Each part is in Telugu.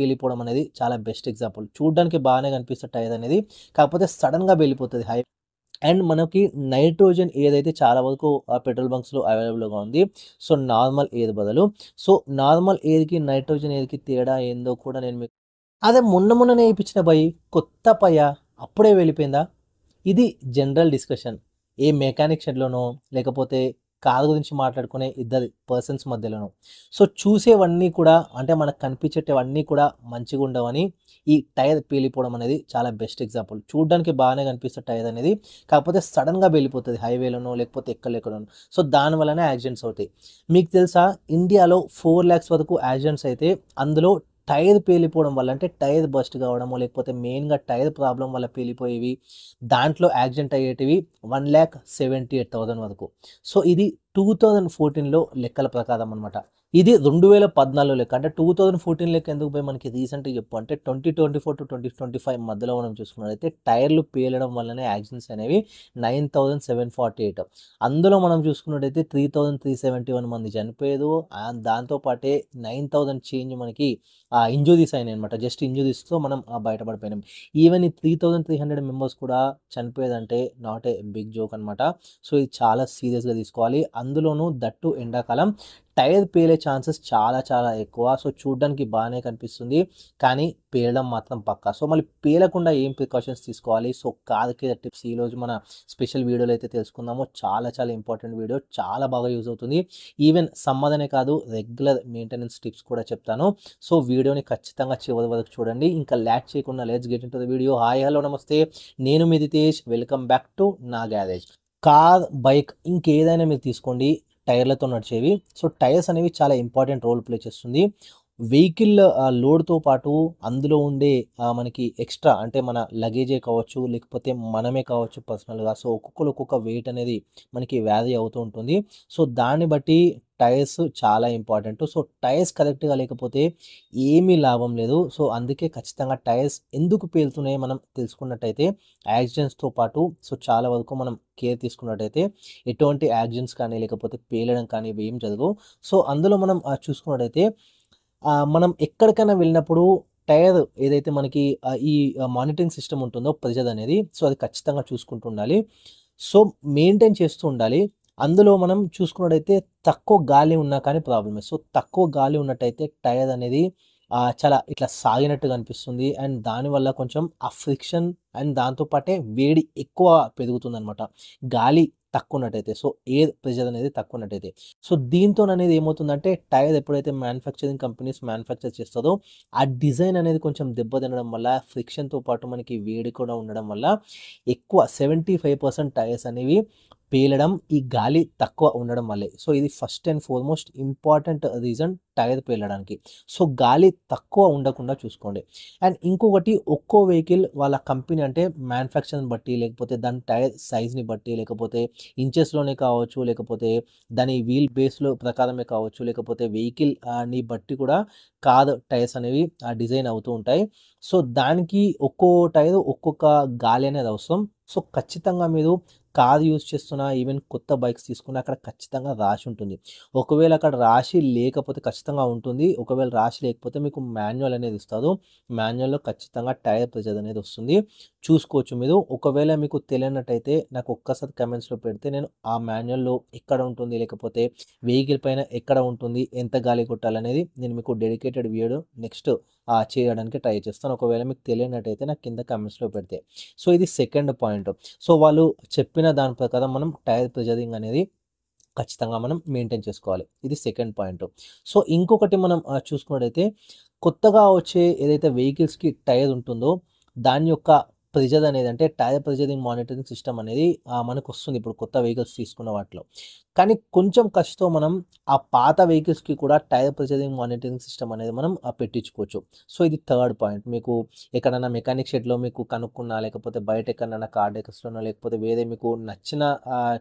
పేలిపోవడం అనేది చాలా బెస్ట్ ఎగ్జాంపుల్. చూడడానికి బాగానే కనిపిస్తుంది టైర్ అనేది, కాకపోతే సడన్‌గా వెళ్ళిపోతది హై. అండ్ మనకి నైట్రోజన్ ఏదైతే చాలా వరకు పెట్రోల్ బంక్స్‌లో అవైలబుల్‌గా ఉంది. సో, నార్మల్ ఎయిర్ బదులు. సో, నార్మల్ ఎయిర్‌కి, నైట్రోజన్ ఎయిర్‌కి తేడా ఏందో కూడా నేను మీకు అదే మొన్ననే ఏపిచ్చిన భయ్. కొత్త పయ్య అప్పుడే వెళ్ళిపోయిందా? ఇది జనరల్ డిస్కషన్. ఏ మెకానిక్ షెడ్‌లోనో, లేకపోతే కారు గురించి మాట్లాడుకునే ఇద్దరు పర్సన్స్ మధ్యలోనో. సో, చూసేవన్నీ కూడా అంటే మనకు కనిపించేటివన్నీ కూడా మంచిగుండవని ఈ టైర్ పేలిపోవడం అనేది చాలా బెస్ట్ ఎగ్జాంపుల్. చూడడానికి బాగానే కనిపిస్తది టైర్ అనేది, కాకపోతే సడన్‌గా వెళ్ళిపోతది హైవేలోనో, లేకపోతే ఎక్కడెక్కడనో. సో, దాని వల్లనే యాక్సిడెంట్స్ అవుతాయి. మీకు తెలుసా ఇండియాలో 4,00,000 వరకు యాక్సిడెంట్స్ అయితే అందులో టైర్ పేలిపోవడం వల్ల, అంటే టైర్ బస్ట్ కావడమో, లేకపోతే మెయిన్‌గా టైర్ ప్రాబ్లమ్ వల్ల పేలిపోయేవి. దాంట్లో యాక్సిడెంట్ అయ్యేటివి 1,78,000 వరకు. సో, ఇది 2014లో లెక్కల ప్రకారం అనమాట. ఇది 2014 లెక్క. అంటే 2014 లెక్క ఎందుకు పోయి మనకి రీసెంట్‌గా చెప్పు అంటే 2024-2025 మధ్యలో మనం చూసుకున్నట్లయితే టైర్లు పేలడం వల్లనే యాక్సిడెంట్స్ అనేవి 9,748. అందులో మనం చూసుకున్నట్టయితే 3,371 మంది చనిపోయారు. దాంతో పాటే 9,000 చేంజ్ మనకి ఇంజ్యూరీస్ అయినాయన్నమాట. జస్ట్ ఇంజ్యూరీస్‌తో మనం బయటపడిపోయినాం. ఈవెన్ ఈ 3,300 మెంబర్స్ కూడా చనిపోయేదంటే నాట్ ఏ బిగ్ జోక్ అనమాట. సో, ఇది చాలా సీరియస్‌గా తీసుకోవాలి. అందులోనూ దట్టు ఎండాకాలం టైర్ పేలే ఛాన్సెస్ చాలా ఎక్కువ. సో, చూడ్డానికి బాగానే కనిపిస్తుంది, కానీ పేలడం మాత్రం పక్కా. సో, మళ్ళీ పేలకుండా ఏం ప్రికాషన్స్ తీసుకోవాలి? సో, కార్ కేర్ టిప్స్ ఈరోజు మన స్పెషల్ వీడియోలో అయితే తెలుసుకుందాము. చాలా ఇంపార్టెంట్ వీడియో. చాలా బాగా యూజ్ అవుతుంది. ఈవెన్ సమ్మర్ అనే కాదు, రెగ్యులర్ మెయింటెనెన్స్ టిప్స్ కూడా చెప్తాను. సో, వీడియోని ఖచ్చితంగా చివరి వరకు చూడండి. ఇంకా ల్యాక్ చేయకుండా let's get into the video. Hi, hello, నమస్తే. నేను మీ రితేష్. వెల్కమ్ బ్యాక్ టు నా గ్యారేజ్. కార్, బైక్ ఇంకేదైనా మీరు తీసుకోండి టైర్లతో నడిచేవి. సో, టైర్స్ అనేవి చాలా ఇంపార్టెంట్ రోల్ ప్లే చేస్తుంది. వెహికల్ లోడ్‌తో పాటు అందులో ఉండే మనకి ఎక్స్‌ట్రా అంటే మన లగేజే కావచ్చు, లేకపోతే మనమే కావచ్చు పర్సనల్‌గా. సో, ఒక్కొక్కళ్ళు ఒక్కొక్క వెయిట్ అనేది మనకి వ్యారీ అవుతూ ఉంటుంది. సో, దాన్ని బట్టి టైర్స్ చాలా ఇంపార్టెంట్. సో, టైర్స్ కరెక్ట్‌గా లేకపోతే ఏమీ లాభం లేదు. సో, అందుకే ఖచ్చితంగా టైర్స్ ఎందుకు పేలుతున్నాయో మనం తెలుసుకున్నట్టయితే యాక్సిడెంట్స్‌తో పాటు సో, చాలా వరకు మనం కేర్ తీసుకున్నట్టయితే ఎటువంటి యాక్సిడెంట్స్ కానీ, లేకపోతే పేలడం కానీ ఇవి ఏం జరగవు. సో, అందులో మనం చూసుకున్నట్టయితే మనం ఎక్కడికైనా వెళ్ళినప్పుడు టైర్ ఏదైతే మనకి ఈ మానిటరింగ్ సిస్టమ్ ఉంటుందో ప్రెజర్ అనేది, సో, అది ఖచ్చితంగా చూసుకుంటూ ఉండాలి. సో, మెయింటైన్ చేస్తూ ఉండాలి. అందులో మనం చూసుకున్నట్టయితే తక్కువ గాలి ఉన్నా కానీ ప్రాబ్లమే. సో, తక్కువ గాలి ఉన్నట్టయితే టైర్ అనేది చాలా ఇట్లా సాగినట్టుగా అనిపిస్తుంది. అండ్ దానివల్ల కొంచెం ఆ ఫ్రిక్షన్ అండ్ దాంతో పాటే వేడి ఎక్కువ పెరుగుతుందనమాట. గాలి తక్కువ ఉన్నట్టయితే. సో, ఎయిర్ ప్రెషర్ అనేది తక్కువ ఉన్నట్టయితే. సో, దీంతోననేది ఏమవుతుందంటే టైర్ ఎప్పుడైతే మ్యానుఫ్యాక్చరింగ్ కంపెనీస్ మ్యానుఫ్యాక్చర్ చేస్తదో ఆ డిజైన్ అనేది కొంచెం దెబ్బతినడం వల్ల, ఫ్రిక్షన్‌తో పాటు మనకి వేడి కూడా ఉండడం వల్ల ఎక్కువ 75% టైర్స్ అనేవి పేలడం ఈ గాలి తక్కువ ఉండడం వల్లే. సో, ఇది first and foremost important reason tyre పేలడానికి. సో, గాలి తక్కువ ఉండకుండా చూసుకోండి. అండ్ ఇంకొకటి ఒక్కో వెహికల్ వాళ్ళ కంపెనీ అంటే మ్యానుఫ్యాక్చర్‌ని బట్టి, లేకపోతే దాని టైర్ సైజ్‌ని బట్టి, లేకపోతే ఇంచెస్‌లోనే కావచ్చు, లేకపోతే దాని వీల్ బేస్‌లో ప్రకారమే కావచ్చు, లేకపోతే వెహికల్ ని బట్టి కూడా కార్ టైర్స్ అనేవి డిజైన్ అవుతూ ఉంటాయి. సో, దానికి ఒక్కో టైర్ ఒక్కొక్క గాలి అనేది అవసరం. సో, ఖచ్చితంగా మీరు కార్ యూజ్ చేస్తున్న ఈవెన్ కొత్త బైక్స్ తీసుకున్న అక్కడ ఖచ్చితంగా రాసి ఉంటుంది. ఒకవేళ అక్కడ రాశి లేకపోతే ఖచ్చితంగా ఉంటుంది. ఒకవేళ రాశి లేకపోతే మీకు మాన్యువల్ అనేది ఇస్తారు. మాన్యువల్‌లో ఖచ్చితంగా టైర్ ప్రెషర్ అనేది వస్తుంది. చూసుకోవచ్చు మీరు. ఒకవేళ మీకు తెలియనట్టయితే నాకు ఒక్కసారి కామెంట్స్‌లో పెడితే నేను ఆ మాన్యువల్‌లో ఎక్కడ ఉంటుంది, లేకపోతే వెహికల్ పైన ఎక్కడ ఉంటుంది, ఎంత గాలి కొట్టాలనేది నేను మీకు డెడికేటెడ్ వీడియో నెక్స్ట్ చేయడానికి ట్రై చేస్తాను. ఒకవేళ మీకు తెలియనట్టయితే నాకు కింద కామెంట్స్‌లో పెడితే. సో, ఇది సెకండ్ పాయింట్. సో, వాళ్ళు చెప్పిన దాని ప్రకారం మనం టైర్ ప్రెషరింగ్ అనేది ఖచ్చితంగా మనం మెయింటైన్ చేసుకోవాలి. ఇది సెకండ్ పాయింట్. సో, ఇంకొకటి మనం చూసుకున్నట్టయితే కొత్తగా వచ్చే ఏదైతే వెహికల్స్‌కి టైర్ ఉంటుందో దాని యొక్క ప్రెషర్ అనేది, అంటే టైర్ ప్రెషరింగ్ మానిటరింగ్ సిస్టమ్ అనేది మనకొస్తుంది ఇప్పుడు కొత్త వెహికల్స్ తీసుకున్న వాటిలో. కానీ కొంచెం ఖర్చుతో మనం ఆ పాత వెహికల్స్‌కి కూడా టైర్ ప్రెషరింగ్ మానిటరింగ్ సిస్టమ్ అనేది మనం పెట్టించుకోవచ్చు. సో, ఇది థర్డ్ పాయింట్. మీకు ఎక్కడైనా మెకానిక్ షెడ్‌లో మీకు కనుక్కున్నా, లేకపోతే బయట ఎక్కడైనా కార్ డెకర్స్‌లోనో, లేకపోతే వేరే మీకు నచ్చిన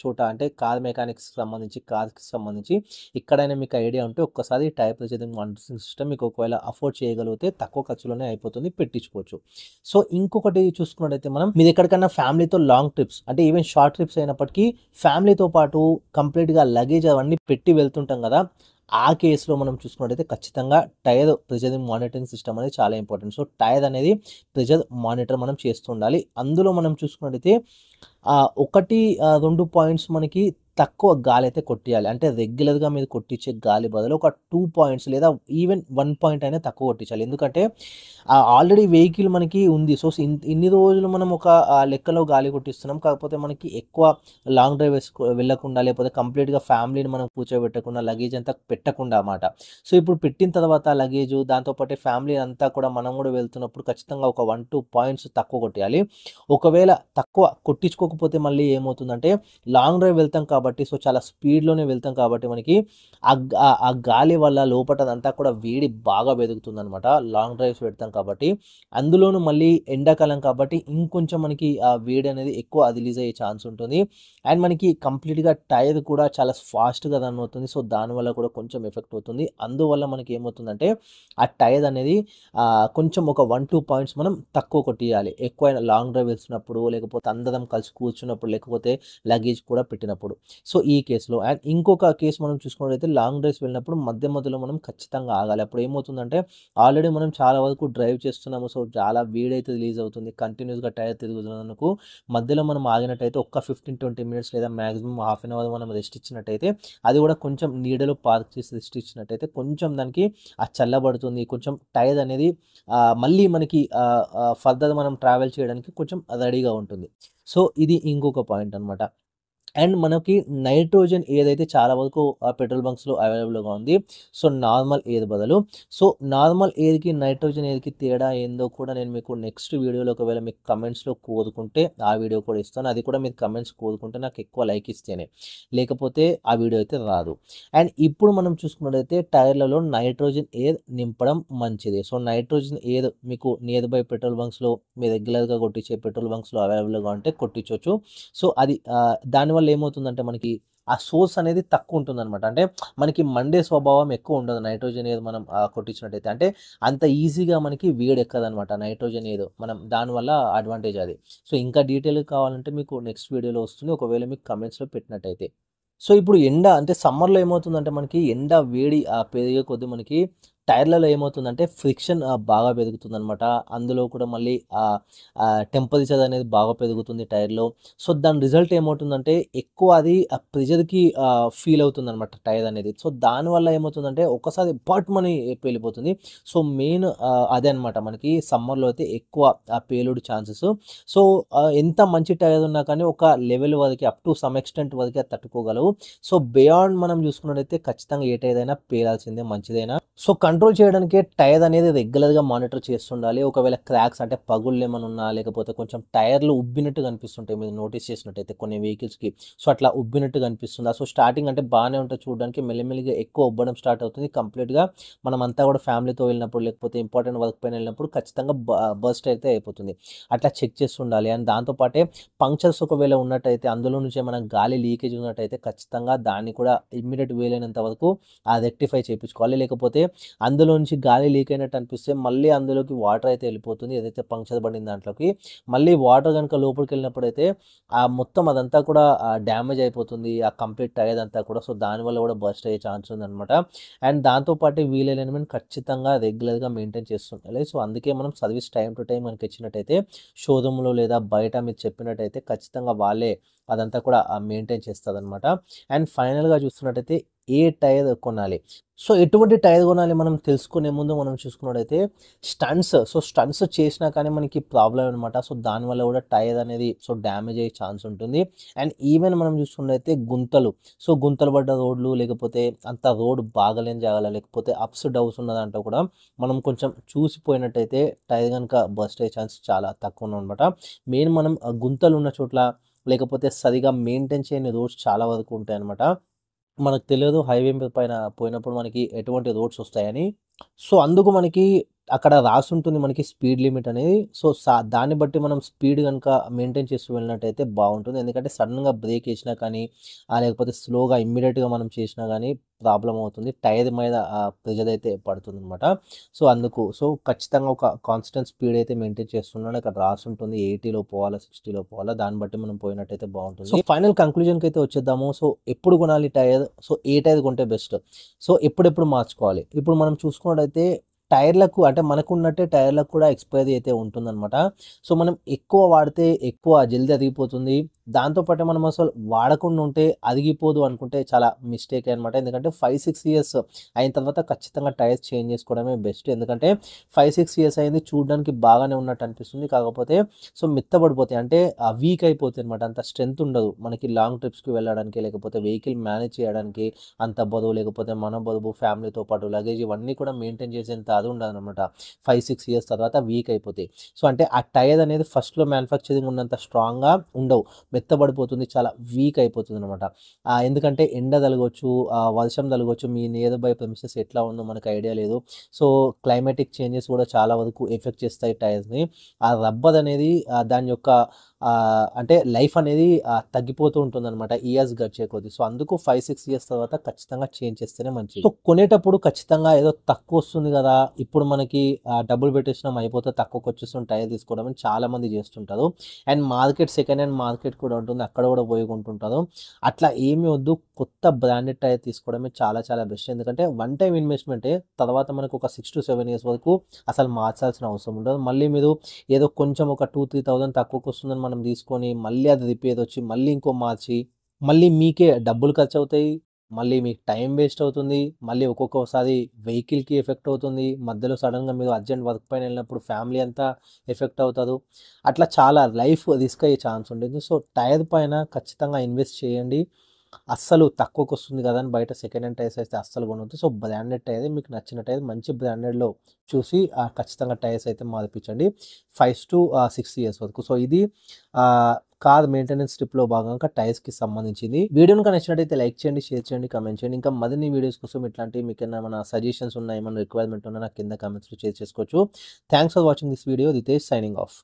చోట అంటే కార్ మెకానిక్స్‌కి సంబంధించి, కార్స్‌కి సంబంధించి ఎక్కడైనా మీకు ఐడియా ఉంటే ఒక్కసారి టైర్ ప్రెషరింగ్ మానిటరింగ్ సిస్టమ్ మీకు ఒకవేళ అఫోర్డ్ చేయగలిగితే తక్కువ ఖర్చులోనే అయిపోతుంది, పెట్టించుకోవచ్చు. సో, ఇంకొకటి చూసుకున్నట్టయితే మీరు ఎక్కడికైనా ఫ్యామిలీతో లాంగ్ ట్రిప్స్ అంటే ఈవెన్ షార్ట్ ట్రిప్స్ అయినప్పటికీ ఫ్యామిలీతో పాటు కంప్లీట్‌గా లగేజ్ అవన్నీ పెట్టి వెళ్తుంటాం కదా! ఆ కేస్‌లో మనం చూసుకున్నట్టయితే ఖచ్చితంగా టైర్ ప్రెషర్ మానిటరింగ్ సిస్టమ్ అనేది చాలా ఇంపార్టెంట్. సో, టైర్ అనేది ప్రెషర్ మానిటర్ మనం చేస్తూ ఉండాలి. అందులో మనం చూసుకున్నట్టయితే 2 పాయింట్స్ మనకి తక్కువ గాలైతే కొట్టియాలి. అంటే రెగ్యులర్‌గా మీరు కొట్టించే గాలి బదులు ఒక 2 పాయింట్స్ లేదా ఈవెన్ 1 పాయింట్ అయినా తక్కువ కొట్టించాలి. ఎందుకంటే ఆల్రెడీ వెహికల్ మనకి ఉంది. సో, ఇన్ని రోజులు మనం ఒక లెక్కలో గాలి కొట్టిస్తున్నాం. కాకపోతే మనకి ఎక్కువ లాంగ్ డ్రైవ్ వెళ్ళకుండా లేకపోతే కంప్లీట్‌గా ఫ్యామిలీని మనం కూర్చోబెట్టకుండా లగేజ్ అంతా పెట్టకుండా మాట. సో, ఇప్పుడు పెట్టిన తర్వాత లగేజు దాంతో పాటే ఫ్యామిలీ అంతా కూడా మనం కూడా వెళ్తున్నప్పుడు ఖచ్చితంగా ఒక 1, 2 పాయింట్స్ తక్కువ కొట్టేయాలి. ఒకవేళ తక్కువ కొట్టించుకోకపోతే మళ్ళీ ఏమవుతుందంటే లాంగ్ డ్రైవ్ వెళ్తాం కాబట్టి సో, చాలా స్పీడ్‌లోనే వెళ్తాం కాబట్టి మనకి ఆ గాలి వల్ల లోపటదంతా కూడా వేడి బాగా వెదుగుతుందనమాట. లాంగ్ డ్రైవ్స్ పెడతాం కాబట్టి. అందులోనూ మళ్ళీ ఎండాకాలం కాబట్టి ఇంకొంచెం మనకి ఆ వేడి అనేది ఎక్కువ రిలీజ్ అయ్యే ఛాన్స్ ఉంటుంది. అండ్ మనకి కంప్లీట్‌గా టైర్ కూడా చాలా ఫాస్ట్‌గా రన్ అవుతుంది. సో, దానివల్ల కూడా కొంచెం ఎఫెక్ట్ అవుతుంది. అందువల్ల మనకి ఏమవుతుందంటే ఆ టైర్ అనేది కొంచెం ఒక 1, 2 పాయింట్స్ మనం తక్కువ కొట్టియాలి. ఎక్కువైనా లాంగ్ డ్రైవ్ వెళ్తున్నప్పుడు లేకపోతే అందరం కలిసి కూర్చున్నప్పుడు లేకపోతే లగేజ్ కూడా పెట్టినప్పుడు. సో, ఈ కేస్‌లో అండ్ ఇంకొక కేస్ మనం చూసుకున్నట్లయితే లాంగ్ డ్రైవ్స్ వెళ్ళినప్పుడు మధ్యలో మనం ఖచ్చితంగా ఆగాలి. అప్పుడు ఏమవుతుందంటే ఆల్రెడీ మనం చాలా వరకు డ్రైవ్ చేస్తున్నాము. సో, చాలా వేడైతే రిలీజ్ అవుతుంది. కంటిన్యూస్‌గా టైర్ తిరుగుతున్నందుకు మధ్యలో మనం ఆగినట్టయితే ఒక్క 15, 20 మినిట్స్ లేదా మాక్సిమం హాఫ్ అన్ అవర్ మనం రెస్ట్ ఇచ్చినట్టయితే అది కూడా కొంచెం నీడలో పార్క్ చేసి రెస్ట్ ఇచ్చినట్టయితే కొంచెం దానికి చల్లబడుతుంది. కొంచెం టైర్ అనేది మళ్ళీ మనకి ఫర్దర్ మనం ట్రావెల్ చేయడానికి కొంచెం రెడీగా ఉంటుంది. సో, ఇది ఇంకొక పాయింట్ అనమాట. అండ్ మనకి నైట్రోజన్ ఏదైతే చాలా వరకు పెట్రోల్ బంక్స్‌లో అవైలబుల్‌గా ఉంది. సో, నార్మల్ ఎయిర్ బదులు. సో, నార్మల్ ఎయిర్‌కి, నైట్రోజన్ ఎయిర్‌కి తేడా ఏందో కూడా నేను మీకు నెక్స్ట్ వీడియోలో ఒకవేళ మీకు కమెంట్స్‌లో కోరుకుంటే ఆ వీడియో కూడా ఇస్తాను. అది కూడా మీరు కమెంట్స్ కోరుకుంటే నాకు ఎక్కువ లైక్ ఇస్తేనే. లేకపోతే ఆ వీడియో అయితే రాదు. అండ్ ఇప్పుడు మనం చూసుకున్నట్టయితే టైర్‌లలో నైట్రోజన్ ఎయిర్ నింపడం మంచిది. సో, నైట్రోజన్ ఎయిర్ మీకు నియర్ బై పెట్రోల్ బంక్స్‌లో మీరు రెగ్యులర్‌గా కొట్టించే పెట్రోల్ బంక్స్‌లో అవైలబుల్‌గా ఉంటే కొట్టించొచ్చు. సో, అది దానివల్ల ఏమవుతుందంటే మనకి ఆ సోర్స్ అనేది తక్కువ ఉంటుందనమాట. అంటే మనకి మండే స్వభావం ఎక్కువ ఉండదు నైట్రోజన్ ఎయిర్ మనం కొట్టించినట్టయితే. అంటే అంత ఈజీగా మనకి వేడెక్కదనమాట నైట్రోజన్ ఎయిర్. మనం దానివల్ల అడ్వాంటేజ్ అది. సో, ఇంకా డీటెయిల్‌గా కావాలంటే మీకు నెక్స్ట్ వీడియోలో వస్తుంది. ఒకవేళ మీకు కమెంట్స్‌లో పెట్టినట్టయితే. సో, ఇప్పుడు ఎండ అంటే సమ్మర్‌లో ఏమవుతుందంటే మనకి ఎండ వేడి పెరిగే కొద్దీ మనకి టైర్‌లలో ఏమవుతుందంటే ఫ్రిక్షన్ బాగా పెరుగుతుందనమాట. అందులో కూడా మళ్ళీ టెంపరేచర్ అనేది బాగా పెరుగుతుంది టైర్‌లో. సో, దాని రిజల్ట్ ఏమవుతుందంటే ఎక్కువ అది ప్రెషర్‌కి ఫీల్ అవుతుందనమాట టైర్ అనేది. సో, దానివల్ల ఏమవుతుందంటే ఒక్కసారి పట్‌మని పేలిపోతుంది. సో, మెయిన్ అదే అనమాట మనకి సమ్మర్‌లో అయితే ఎక్కువ పేలుడు ఛాన్సెస్. సో, ఎంత మంచి టైర్ ఉన్నా కానీ ఒక లెవెల్ వరకే అప్ టు సమ్ ఎక్స్‌టెంట్ వరకే అది తట్టుకోగలవు. సో, బియాండ్ మనం చూసుకున్నట్టయితే ఖచ్చితంగా ఏ టైర్ అయినా పేలాల్సిందే మంచిదైనా. సో, కంట్రోల్ చేయడానికే టైర్ అనేది రెగ్యులర్‌గా మానిటర్ చేస్తుండాలి. ఒకవేళ క్రాక్స్ అంటే పగుళ్ళేమన్నా ఉన్నా లేకపోతే కొంచెం టైర్‌లు ఉబ్బినట్టు కనిపిస్తుంటాయి. మీరు నోటీస్ చేసినట్టయితే కొన్ని వెహికల్స్‌కి. సో, అట్లా ఉబ్బినట్టు కనిపిస్తుందా? సో, స్టార్టింగ్ అంటే బానే ఉంటది చూడడానికి. మెల్లిమెల్లిగా ఎక్కువ ఉబ్బడం స్టార్ట్ అవుతుంది. కంప్లీట్‌గా మనమంతా కూడా ఫ్యామిలీతో వెళ్ళినప్పుడు లేకపోతే ఇంపార్టెంట్ వర్క్ పైన వెళ్ళినప్పుడు ఖచ్చితంగా బర్స్ట్ అయితే అయిపోతుంది. అట్లా చెక్ చేస్తుండాలి. అండ్ దాంతో పాటే పంక్చర్స్ ఒకవేళ ఉన్నట్టయితే అందులో నుంచి ఏమైనా గాలి లీకేజ్ ఉన్నట్టయితే ఖచ్చితంగా దాన్ని కూడా ఇమ్మీడియేట్ వీలైనంత వరకు రెక్టిఫై చేపించుకోవాలి. లేకపోతే అందులో నుంచి గాలి లీక్ అయినట్టు అనిపిస్తే మళ్ళీ అందులోకి వాటర్ అయితే వెళ్ళిపోతుంది. ఏదైతే పంక్చర్ పడిన దాంట్లోకి. మళ్ళీ వాటర్ గనుక లోపలికెళ్ళినప్పుడైతే మొత్తం అదంతా కూడా డ్యామేజ్ అయిపోతుంది. ఆ కంప్లీట్ టైర్ అంతా కూడా. సో, దానివల్ల కూడా బర్స్ట్ అయ్యే ఛాన్స్ ఉందనమాట. అండ్ దాంతో పాటు వీల్ అలైన్‌మెంట్ ఖచ్చితంగా రెగ్యులర్‌గా మెయింటైన్ చేస్తుండాలి. సో, అందుకే మనం సర్వీస్ టైమ్ టు టైమ్ మనకి ఇచ్చినట్టయితే షోరూమ్‌లో లేదా బయట మీరు చెప్పినట్టయితే ఖచ్చితంగా వాళ్ళే అదంతా కూడా మెయింటైన్ చేస్తారనమాట. అండ్ ఫైనల్‌గా చూస్తున్నట్టయితే ఏ టైర్ కొనాలి? సో, ఎటువంటి టైర్ కొనాలి మనం తెలుసుకునే ముందు మనం చూసుకున్నట్టయితే స్టంట్స్ చేసినా కానీ మనకి ప్రాబ్లమ్ అనమాట. సో, దానివల్ల కూడా టైర్ అనేది డ్యామేజ్ అయ్యే ఛాన్స్ ఉంటుంది. అండ్ ఈవెన్ మనం చూసుకున్నట్టయితే గుంతలు. సో, గుంతలు పడ్డ రోడ్లు లేకపోతే అంత రోడ్ బాగాలేని జాగాలో లేకపోతే అప్స్, డౌన్స్ ఉన్న దాంట్లో కూడా మనం కొంచెం చూసిపోయినట్టయితే టైర్ గనుక బర్స్ట్ అయ్యే ఛాన్స్ చాలా తక్కువనమాట. మెయిన్ మనం గుంతలు ఉన్న చోట్ల లేకపోతే సరిగ్గా మెయింటైన్ చేయని రోడ్స్ చాలా వరకు ఉంటాయన్నమాట. మనకు తెలియదు హైవే పైన పోయినప్పుడు మనకి ఎటువంటి రోడ్స్ వస్తాయని. సో, అందుకు మనకి అక్కడ రాసుంటుంది మనకి స్పీడ్ లిమిట్ అనేది. సో, దాన్ని బట్టి మనం స్పీడ్ గనుక మెయింటైన్ చేస్తూ వెళ్ళినట్టయితే బావుంటుంది. ఎందుకంటే సడెన్‌గా బ్రేక్ ఏసినా కానీ, లేకపోతే స్లోగా ఇమ్మీడియేట్‌గా మనం చేసినా గానీ ప్రాబ్లమ్ అవుతుంది. టైర్ మీద ప్రెషర్ అయితే పడుతుందనమాట. సో, అందుకు ఖచ్చితంగా ఒక కాన్స్టెంట్ స్పీడ్ అయితే మెయింటైన్ చేస్తున్నాను. అక్కడ రాసుంటుంది 80లో పోవాలా, 60లో పోవాలా దాన్ని బట్టి మనం పోయినట్టయితే బావుంటుంది. సో, ఫైనల్ కంక్లూజన్‌కైతే వచ్చేద్దాము. సో, ఎప్పుడు కొనాలి టైర్? సో, ఏ టైర్ కొంటే బెస్ట్? సో, ఎప్పుడెప్పుడు మార్చుకోవాలి? ఇప్పుడు మనం చూసుకున్నట్టయితే టైర్‌లకు అంటే మనకున్నట్టే టైర్‌లకు కూడా ఎక్స్‌పైరీ అయితే ఉంటుందనమాట. సో, మనం ఎక్కువ వాడితే ఎక్కువ జల్దీ అరిగిపోతుంది. దాంతో పాటు మనం అసలు వాడకుండా ఉంటే అరిగిపోదు అనుకుంటే చాలా మిస్టేకే అనమాట. ఎందుకంటే 5, 6 ఇయర్స్ అయిన తర్వాత ఖచ్చితంగా టైర్స్ చేంజ్ చేసుకోవడమే బెస్ట్. ఎందుకంటే 5, 6 ఇయర్స్ అయింది చూడడానికి బాగానే ఉన్నట్టు అనిపిస్తుంది. కాకపోతే మెత్తబడిపోతాయి. అంటే వీక్ అయిపోతాయి అనమాట. అంత స్ట్రెంత్ ఉండదు. మనకి లాంగ్ ట్రిప్స్‌కి వెళ్ళడానికి లేకపోతే వెహికల్ మేనేజ్ చేయడానికి అంత బరువు లేకపోతే మన బరువు, ఫ్యామిలీతో పాటు లగేజ్ ఇవన్నీ కూడా మెయింటైన్ చేసేంత అది ఉండదనమాట. 5, 6 ఇయర్స్ తర్వాత వీక్ అయిపోతాయి. సో, అంటే ఆ టైర్ అనేది ఫస్ట్‌లో మ్యానుఫ్యాక్చరింగ్ ఉన్నంత స్ట్రాంగ్‌గా ఉండవు. మెత్తబడిపోతుంది. చాలా వీక్ అయిపోతుందనమాట. ఎందుకంటే ఎండ తలగొచ్చు, వర్షం తలగొచ్చు. మీ నియర్ బై ప్రెమిసెస్ ఎట్లా ఉందో మనకు ఐడియా లేదు. సో, క్లైమాటిక్ చేంజెస్ కూడా చాలా వరకు ఎఫెక్ట్ చేస్తాయి టైర్స్‌ని. ఆ రబ్బర్ అనేది దాని యొక్క అంటే లైఫ్ అనేది తగ్గిపోతూ ఉంటుందనమాట ఇయర్స్ గడిచే కొద్దీ. సో, అందుకు 5, 6 ఇయర్స్ తర్వాత ఖచ్చితంగా చేంజ్ చేస్తేనే మంచిది. సో, కొనేటప్పుడు ఖచ్చితంగా ఏదో తక్కువొస్తుంది గదా! ఇప్పుడు మనకి డబ్బులు పెట్టేసినాం అయిపోతే తక్కువకొచ్చేస్తుంది టైర్ తీసుకోవడం అని చాలామంది చేస్తుంటారు. అండ్ సెకండ్ హ్యాండ్ మార్కెట్ కూడా ఉంటుంది. అక్కడ కూడా పోయి కొంటుంటారు. అట్లా ఏమి వద్దు. కొత్త బ్రాండెడ్ టైర్ తీసుకోవడమే చాలా చాలా బెస్ట్. ఎందుకంటే వన్ టైమ్ ఇన్వెస్ట్‌మెంటే. తర్వాత మనకు ఒక 6-7 ఇయర్స్ వరకు అసలు మార్చాల్సిన అవసరం ఉండదు. మళ్ళీ మీరు ఏదో కొంచెం ఒక 2,000-3,000 తక్కువకొస్తుందని మనం తీసుకొని మళ్ళీ అది రిపేర్ వచ్చి మళ్ళీ ఇంకో మార్చి మళ్ళీ మీకే డబ్బులు ఖర్చవుతాయి. మళ్ళీ మీకు టైం వేస్ట్ అవుతుంది. మళ్ళీ ఒక్కొక్కసారి వెహికల్‌కి ఎఫెక్ట్ అవుతుంది. మధ్యలో సడెన్‌గా మీరు అర్జెంట్ వర్క్ పైన వెళ్ళినప్పుడు ఫ్యామిలీ అంతా ఎఫెక్ట్ అవుతారు. అట్లా చాలా లైఫ్ రిస్క్ అయ్యే ఛాన్స్ ఉంటుంది. సో, టైర్ పైన ఖచ్చితంగా ఇన్వెస్ట్ చేయండి. అస్సలు తక్కువకొస్తుంది కదా అని బయట సెకండ్ హ్యాండ్ టైర్స్ అయితే అస్సలు కొనొద్దు. సో, బ్రాండెడ్ టైరే మీకు నచ్చిన టైర్ మంచి బ్రాండెడ్‌లో చూసి ఖచ్చితంగా టైర్స్ అయితే మార్పించండి. 5-6 ఇయర్స్ వరకు. సో, ఇది కార్ మెయింటెనెన్స్ ట్రిప్‌లో భాగంగా టైర్స్‌కి సంబంధించింది. వీడియో గనుక నచ్చినట్టయితే లైక్ చేయండి, షేర్ చేయండి, కామెంట్ చేయండి. ఇంకా మరిన్ని వీడియోస్ కోసం ఇట్లాంటివి మీకేమైనా సజెషన్స్ ఉన్నా, ఏమైనా రిక్వైర్మెంట్ ఉన్నా నాకు కింద కామెంట్స్‌లో షేర్ చేసుకోవచ్చు. Thanks for watching this video. Ritesh signing of.